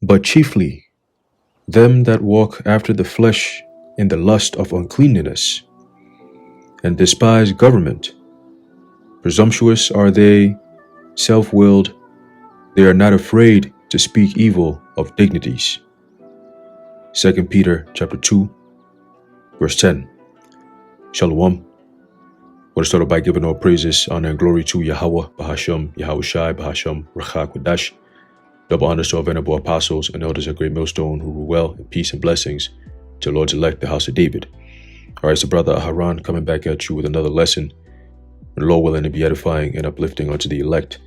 but chiefly them that walk after the flesh in the lust of uncleanness, and despise government. Presumptuous are they, self-willed, they are not afraid to speak evil of dignities. 2 Peter chapter 2, verse 10. Shalom. I want to start off by giving all praises, honor, and glory to Yahweh, Bahasham, Yahushai, Bahasham, Rachak, Wadash. Double honors to our venerable apostles and elders of Great Millstone who rule well in peace and blessings to Lord's elect, the house of David. All right, so Brother Aharon coming back at you with another lesson, and Lord willing to be edifying and uplifting unto the elect.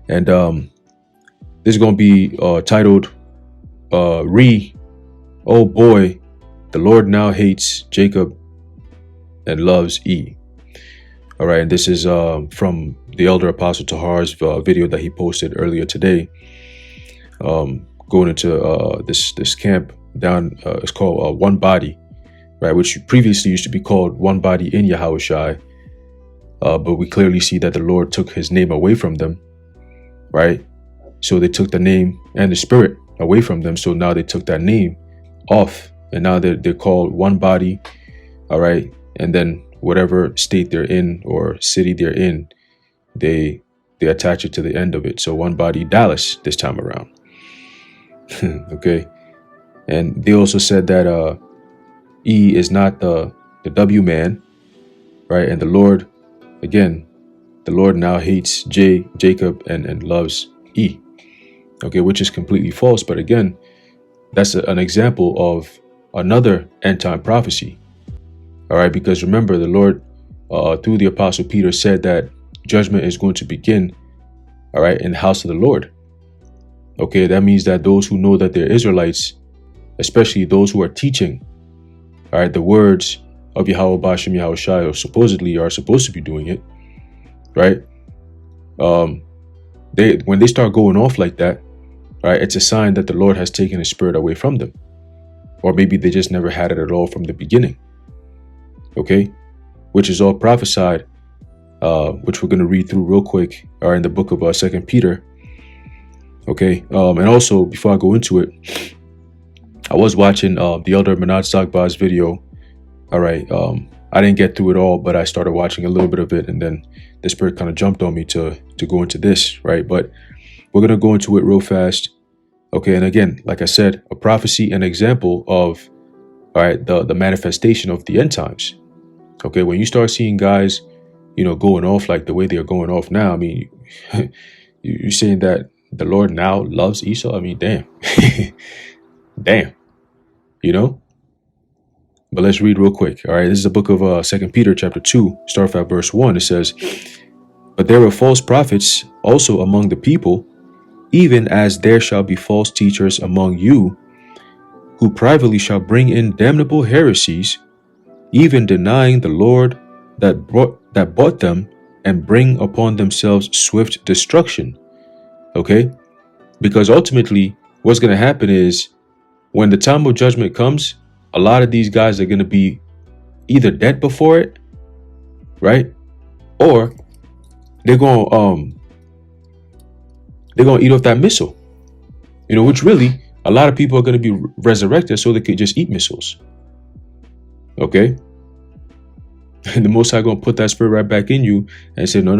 And this is going to be titled, Oh boy, the Lord now hates Jacob and loves E. All right, and this is from the Elder Apostle Tahar's video that he posted earlier today, going into this camp down, it's called Onebody, right, which previously used to be called Onebody in Yahushai, but we clearly see that the Lord took his name away from them, right? So they took the name and the spirit away from them, so now they took that name off, and now they're called Onebody, all right? And then whatever state they're in or city they're in, they attach it to the end of it. So Onebody Dallas this time around. Okay. And they also said that E is not the W man, right? And the Lord, again, the Lord now hates Jacob and loves E. Okay, which is completely false. But again, that's an example of another end time prophecy. All right, because remember, the Lord, through the Apostle Peter, said that judgment is going to begin, all right, in the house of the Lord. Okay, that means that those who know that they're Israelites, especially those who are teaching, all right, the words of Yahweh Bashem Yahushai, or supposedly are supposed to be doing it, right? When they start going off like that, right, it's a sign that the Lord has taken his spirit away from them. Or maybe they just never had it at all from the beginning. Okay, which is all prophesied, which we're going to read through real quick, are in the book of 2 Peter. Okay, and also before I go into it, I was watching the Elder Manad Sagbah's video. All right, I didn't get through it all, but I started watching a little bit of it, and then the spirit kind of jumped on me to go into this, right? But we're going to go into it real fast. Okay, and again, like I said, a prophecy, an example of, all right, the manifestation of the end times. Okay, when you start seeing guys, going off like the way they're going off now, I mean, you're saying that the Lord now loves Esau? I mean, damn. Damn. But let's read real quick. All right, this is the book of 2 Peter chapter 2, start at verse 1. It says, But there were false prophets also among the people, even as there shall be false teachers among you, who privately shall bring in damnable heresies, even denying the Lord that bought them, and bring upon themselves swift destruction. Okay? Because ultimately, what's going to happen is, when the time of judgment comes, a lot of these guys are going to be either dead before it, right? Or they're going to eat off that missile. Which really, a lot of people are going to be resurrected so they could just eat missiles. Okay? And the Most High going to put that spirit right back in you and say, no.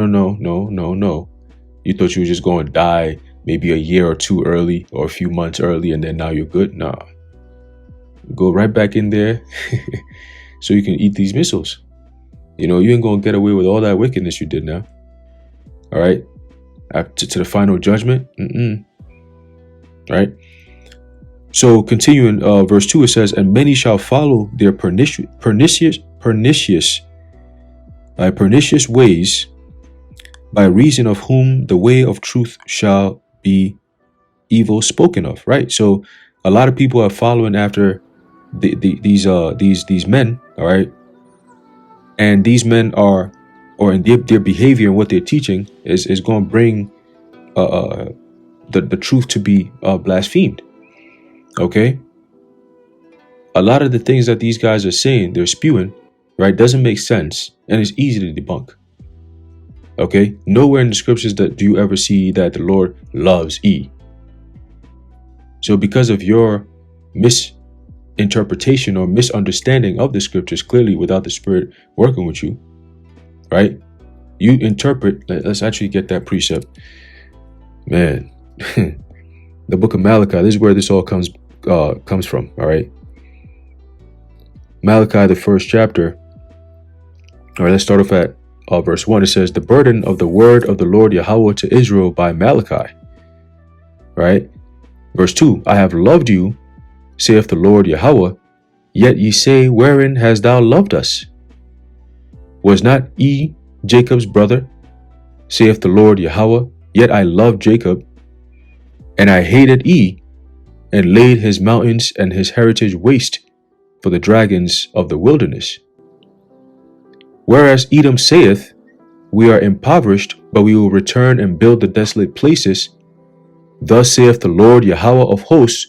You thought you were just going to die maybe a year or two early or a few months early, and then now you're good? Nah. Go right back in there so you can eat these missiles. You ain't going to get away with all that wickedness you did now. All right? To the final judgment? Right? So continuing verse 2, it says, And many shall follow their pernicious ways, by reason of whom the way of truth shall be evil spoken of. Right? So a lot of people are following after these men, all right? And these men are, or in their behavior and what they're teaching is going to bring the truth to be blasphemed. Okay? A lot of the things that these guys are saying, they're spewing, right, doesn't make sense, and it's easy to debunk. Okay? Nowhere in the scriptures do you ever see that the Lord loves E. So because of your misinterpretation or misunderstanding of the scriptures, clearly without the Spirit working with you, right? You interpret. Let's actually get that precept, man. The book of Malachi. This is where this all comes from. All right, Malachi, the first chapter. All right, let's start off at verse 1. It says, "The burden of the word of the Lord Yahweh to Israel by Malachi." Right, verse 2. "I have loved you, saith the Lord Yahweh. Yet ye say, wherein hast thou loved us? Was not E Jacob's brother, saith the Lord Yahweh? Yet I loved Jacob, and I hated E, and laid his mountains and his heritage waste for the dragons of the wilderness. Whereas Edom saith, we are impoverished, but we will return and build the desolate places. Thus saith the Lord Yahweh of hosts,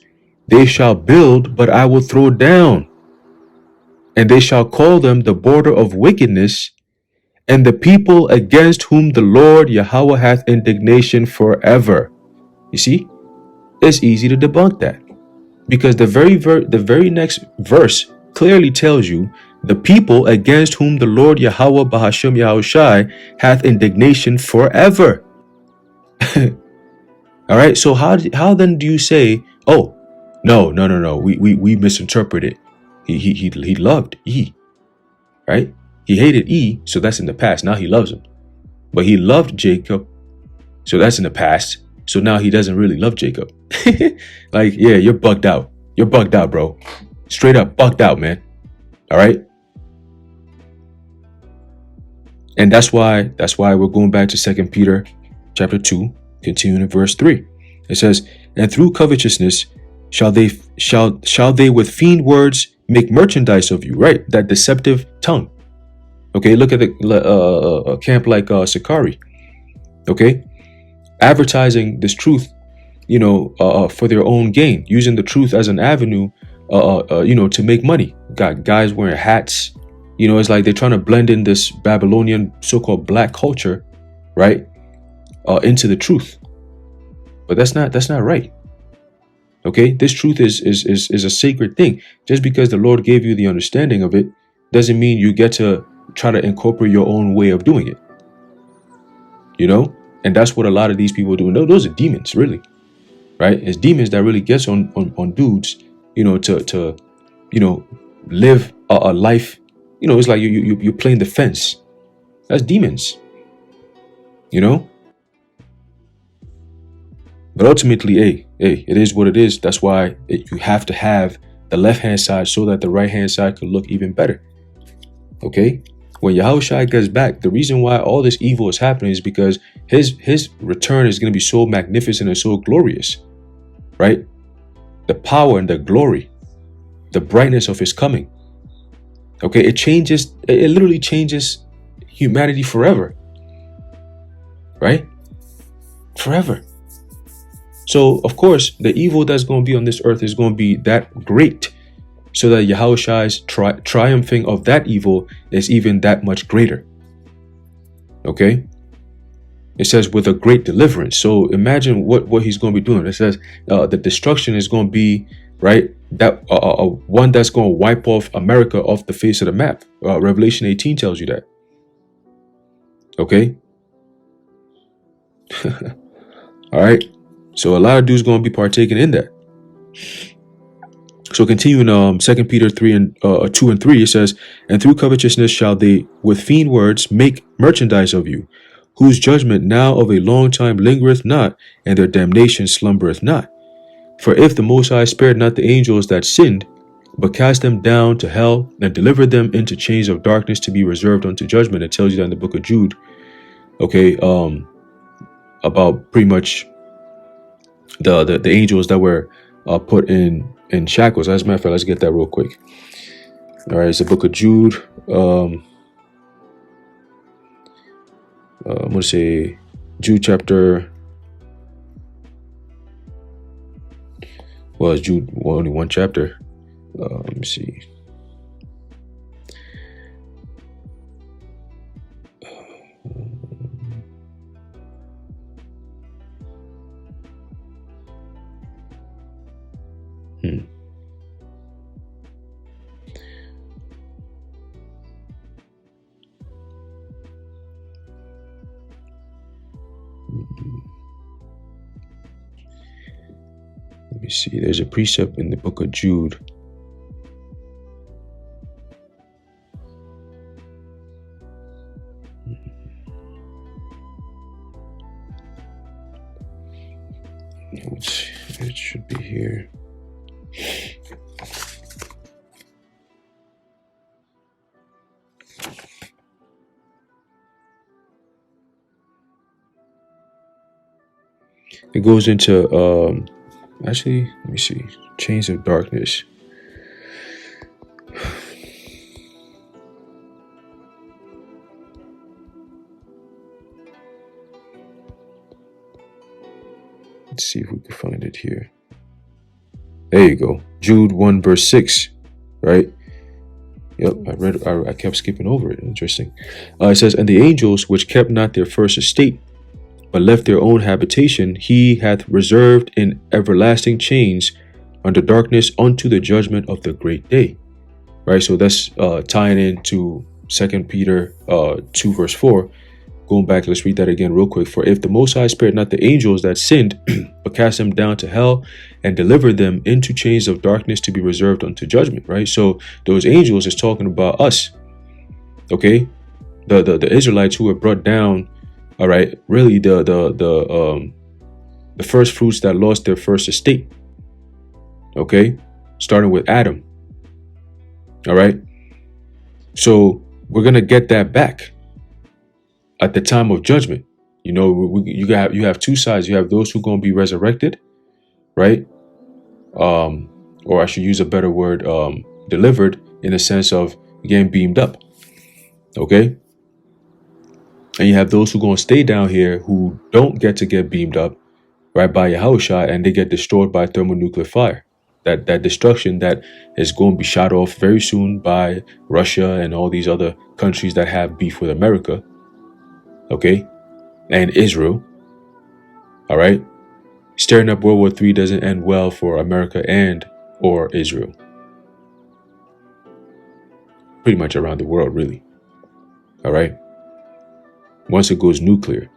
they shall build, but I will throw down. And they shall call them the border of wickedness, and the people against whom the Lord Yahweh hath indignation forever." You see, it's easy to debunk that, because the very next verse clearly tells you the people against whom the Lord Yahweh Bahashem Yahushai hath indignation forever. All right, so how then do you say, oh, no, we misinterpreted. He loved E, right? He hated E, so that's in the past. Now he loves him. But he loved Jacob, so that's in the past. So now he doesn't really love Jacob. Like, yeah, you're bugged out. You're bugged out, bro. Straight up bugged out, man. All right? And that's why we're going back to 2 Peter chapter 2, continuing in verse 3. It says, "And through covetousness shall they with feigned words make merchandise of you," right? That deceptive tongue. Okay, look at a camp like Sakari. Okay, advertising this truth, for their own gain, using the truth as an avenue, to make money. Got guys wearing hats. It's like they're trying to blend in this Babylonian so-called black culture, right, into the truth. But that's not right. Okay, this truth is a sacred thing. Just because the Lord gave you the understanding of it doesn't mean you get to try to incorporate your own way of doing it. And that's what a lot of these people do. No, those are demons, really, right? It's demons that really gets on dudes, to live a life. It's like you're playing the fence. That's demons, But ultimately, hey, it is what it is. That's why you have to have the left-hand side so that the right-hand side could look even better. Okay? When Yahushua gets back, the reason why all this evil is happening is because his return is going to be so magnificent and so glorious, right? The power and the glory, the brightness of his coming. Okay? It literally changes humanity forever, right? Forever. So, of course, the evil that's going to be on this earth is going to be that great, so that Yahushua's triumphing of that evil is even that much greater. Okay? It says with a great deliverance. So imagine what he's going to be doing. It says the destruction is going to be, right, that one that's going to wipe off America off the face of the map. Revelation 18 tells you that. Okay? All right? So a lot of dudes going to be partaking in that. So continuing 2 Peter 2 and 3, it says, "And through covetousness shall they with feigned words make merchandise of you, whose judgment now of a long time lingereth not, and their damnation slumbereth not. For if the Most High spared not the angels that sinned, but cast them down to hell, and delivered them into chains of darkness to be reserved unto judgment." It tells you that in the book of Jude. Okay, about pretty much the angels that were put in shackles. As a matter of fact, let's get that real quick. All right, it's the book of Jude. I'm going to say Jude chapter. Well, it's Jude, only one chapter. Let me see. Let me see. There's a precept in the book of Jude. Let's see. It should be here. It goes into actually, let me see. Chains of darkness. Let's see if we can find it here. There you go. Jude 1 verse 6, right? Yep, I kept skipping over it. Interesting. It says, and the angels which kept not their first estate, but left their own habitation, he hath reserved in everlasting chains under darkness unto the judgment of the great day. Right, so that's tying into 2 Peter 2 verse 4. Going back, let's read that again real quick. For if the Most High spared not the angels that sinned, but cast them down to hell and delivered them into chains of darkness to be reserved unto judgment. Right, so those angels is talking about us. Okay, the Israelites who were brought down. All right, really the first fruits that lost their first estate. Okay, starting with Adam. All right, so we're gonna get that back at the time of judgment. You know, you have two sides. You have those who are gonna be resurrected, right? Or I should use a better word, delivered, in the sense of getting beamed up. Okay. And you have those who are going to stay down here who don't get to get beamed up, right, by Yahushua, and they get destroyed by thermonuclear fire. That destruction that is going to be shot off very soon by Russia and all these other countries that have beef with America, okay, and Israel. All right, stirring up World War III doesn't end well for America and or Israel. Pretty much around the world, really. All right. Once it goes nuclear,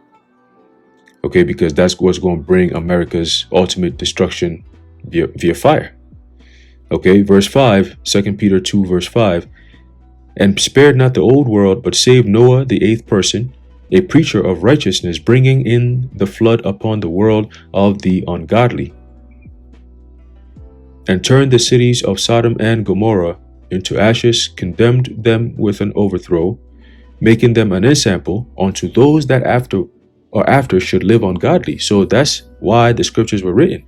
okay, because that's what's going to bring America's ultimate destruction via fire. Okay, verse 5, 2 Peter 2 verse 5, and spared not the old world, but saved Noah the eighth person, a preacher of righteousness, bringing in the flood upon the world of the ungodly, and turned the cities of Sodom and Gomorrah into ashes, condemned them with an overthrow, making them an ensample unto those that after should live ungodly. So that's why the scriptures were written.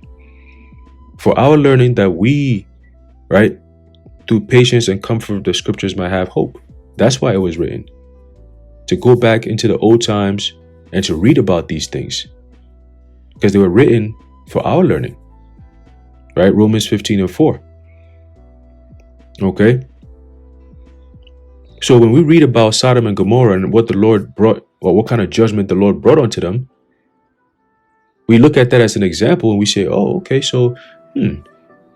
For our learning, that we, right, through patience and comfort of the scriptures might have hope. That's why it was written. To go back into the old times and to read about these things. Because they were written for our learning. Right? Romans 15 and 4. Okay? So when we read about Sodom and Gomorrah and what the Lord brought, or what kind of judgment the Lord brought onto them, we look at that as an example and we say, oh, okay, so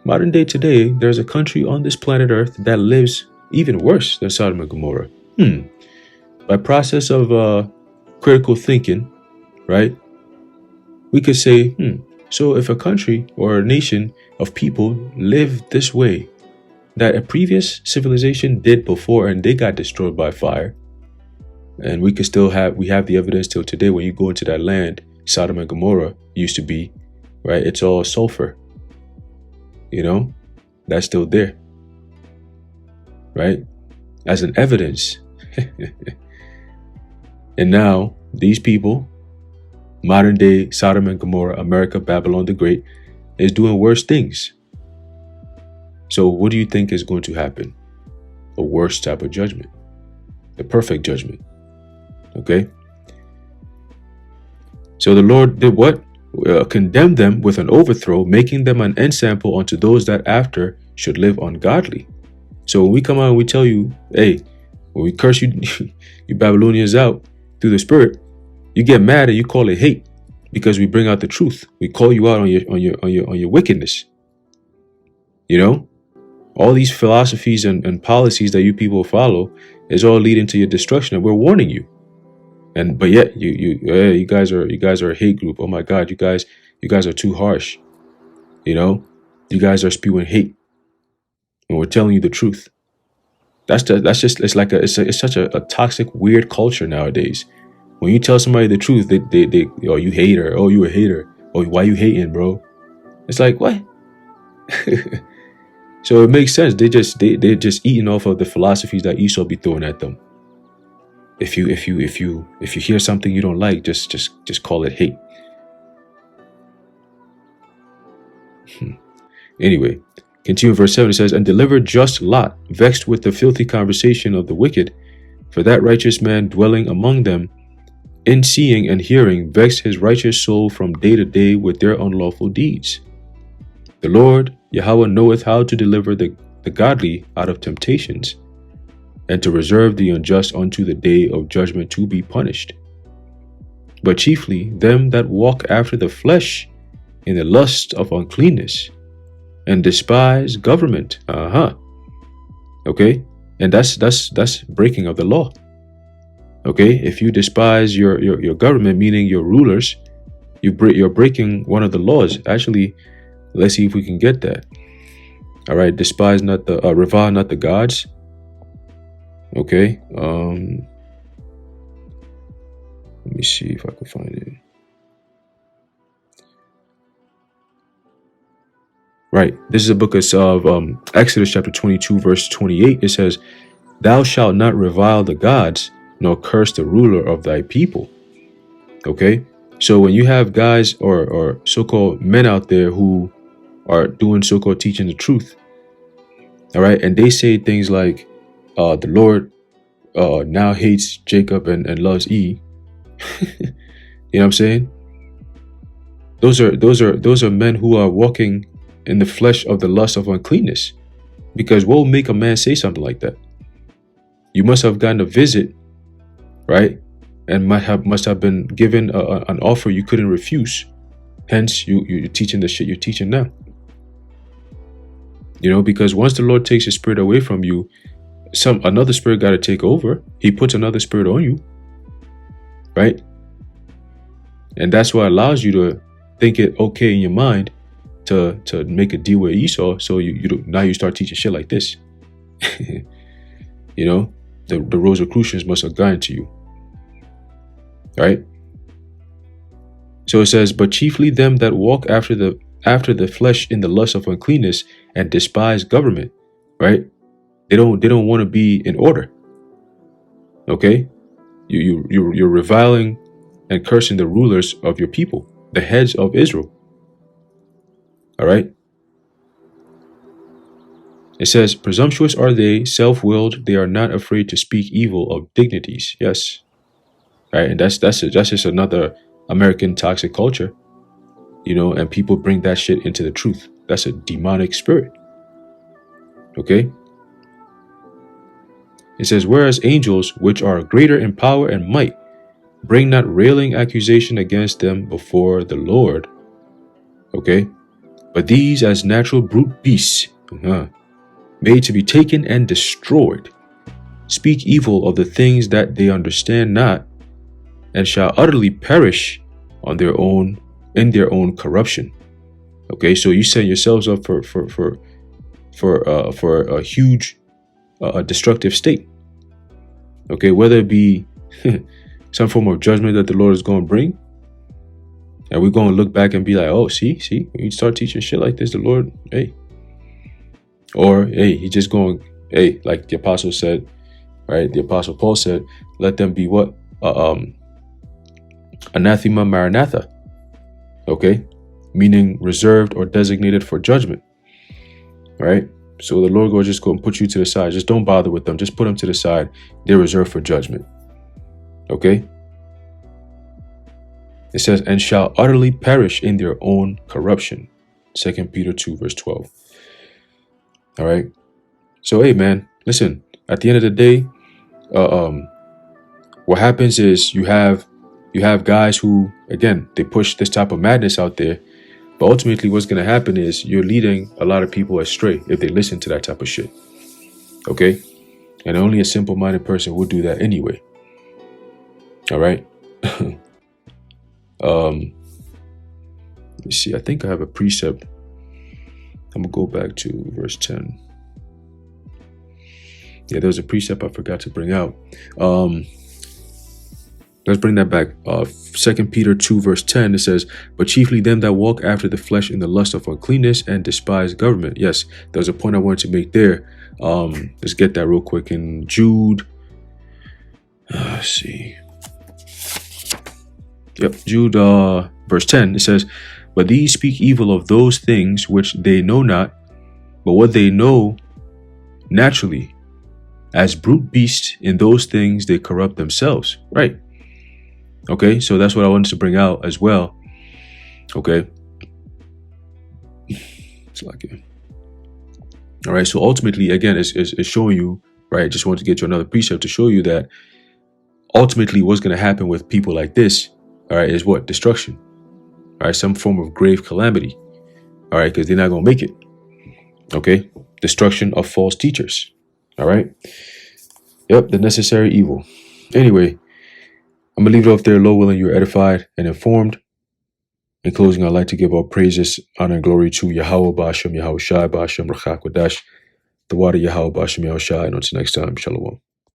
modern day today, there's a country on this planet Earth that lives even worse than Sodom and Gomorrah. By process of critical thinking, right, we could say, so if a country or a nation of people live this way, that a previous civilization did before and they got destroyed by fire, and we have the evidence till today. When you go into that land, Sodom and Gomorrah used to be, right, it's all sulfur, you know, that's still there, right, as an evidence. And now these people, modern day Sodom and Gomorrah, America, Babylon the Great, is doing worse things. So what do you think is going to happen? A worse type of judgment. The perfect judgment. Okay? So the Lord did what? Condemned them with an overthrow, making them an ensample unto those that after should live ungodly. So when we come out and we tell you, hey, when we curse you, you Babylonians out through the Spirit, you get mad and you call it hate because we bring out the truth. We call you out on your wickedness. You know? All these philosophies and policies that you people follow is all leading to your destruction, and we're warning you. But yet you guys are a hate group. Oh my God, you guys are too harsh. You know, You guys are spewing hate when we're telling you the truth. That's just it's like it's such a toxic, weird culture nowadays. When you tell somebody the truth, they oh, you hater, oh, you a hater, oh, why you hating, bro? It's like, what? So it makes sense. They're just eating off of the philosophies that Esau be throwing at them. If you hear something you don't like, just call it hate. Anyway, continue verse 7. It says, and deliver just Lot, vexed with the filthy conversation of the wicked, for that righteous man dwelling among them, in seeing and hearing, vexed his righteous soul from day to day with their unlawful deeds. The Lord Yahweh knoweth how to deliver the godly out of temptations, and to reserve the unjust unto the day of judgment to be punished. But chiefly them that walk after the flesh in the lust of uncleanness, and despise government. Okay, and that's breaking of the law. Okay, if you despise your government, meaning your rulers, you're breaking one of the laws. Actually, let's see if we can get that. All right, despise not the revile not the gods. Okay, let me see if I can find it. Right, this is a book of Exodus chapter 22 verse 28. It says, thou shalt not revile the gods, nor curse the ruler of thy people. Okay, so when you have guys or so-called men out there who are doing so-called teaching the truth, all right, and they say things like the Lord now hates Jacob and loves E. You know what I'm saying? Those are men who are walking in the flesh of the lust of uncleanness. Because what will make a man say something like that? You must have gotten a visit, right? And must have been given an offer you couldn't refuse. Hence, you're teaching the shit you're teaching now. You know, because once the Lord takes his spirit away from you, another spirit got to take over. He puts another spirit on you, right? And that's what allows you to think it okay in your mind to make a deal with Esau. So now you start teaching shit like this. You know, the Rosicrucians must have gotten to you, right? So it says, but chiefly them that walk after the flesh in the lust of uncleanness and despise government, right? They don't want to be in order. Okay, you're reviling and cursing the rulers of your people, the heads of Israel. All right. It says, presumptuous are they, self-willed, they are not afraid to speak evil of dignities. Yes. Right. And that's just another American toxic culture, you know, and people bring that shit into the truth. That's a demonic spirit. Okay. It says, whereas angels, which are greater in power and might, bring not railing accusation against them before the Lord. Okay. But these as natural brute beasts, made to be taken and destroyed, speak evil of the things that they understand not, and shall utterly perish in their own corruption. Okay, so you set yourselves up for a huge destructive state. Okay, whether it be some form of judgment that the Lord is going to bring, and we're going to look back and be like, oh, see, when you start teaching shit like this, the Lord, hey. Or, hey, he just going, hey, like the apostle said, right? The apostle Paul said, let them be what? Anathema maranatha. Okay? Meaning reserved or designated for judgment. Right? So the Lord will just go and put you to the side. Just don't bother with them. Just put them to the side. They're reserved for judgment. Okay? It says, and shall utterly perish in their own corruption. 2 Peter 2 verse 12. All right. So, hey, man, listen, at the end of the day, what happens is you have guys who, again, they push this type of madness out there. But ultimately, what's going to happen is you're leading a lot of people astray if they listen to that type of shit. Okay. And only a simple-minded person would do that anyway. All right. Let me see. I think I have a precept I'm gonna go back to verse 10. Yeah, there was a precept I forgot to bring out. Let's bring that back. 2 Peter 2 verse 10, it says, but chiefly them that walk after the flesh in the lust of uncleanness and despise government. Yes, there's a point I wanted to make there. Let's get that real quick. In Jude, let's see. Yep, Jude verse 10, it says, but these speak evil of those things which they know not, but what they know naturally, as brute beasts, in those things they corrupt themselves. Right. Okay, so that's what I wanted to bring out as well. Okay. It's like it. All right, so ultimately, again, it's showing you, right? Just wanted to get you another precept to show you that ultimately what's going to happen with people like this, all right, is what? Destruction. All right, some form of grave calamity. All right, because they're not going to make it. Okay, destruction of false teachers. All right. Yep, the necessary evil. Anyway, I'm going to leave it off there. Lord willing, you're edified and informed. In closing, I'd like to give our praises, honor, and glory to Yahweh Bashem, Yahweh Shai Bashem, Rachak Wadash, the water Yahweh Bashem, Yahweh Shai. And until next time, Shalom.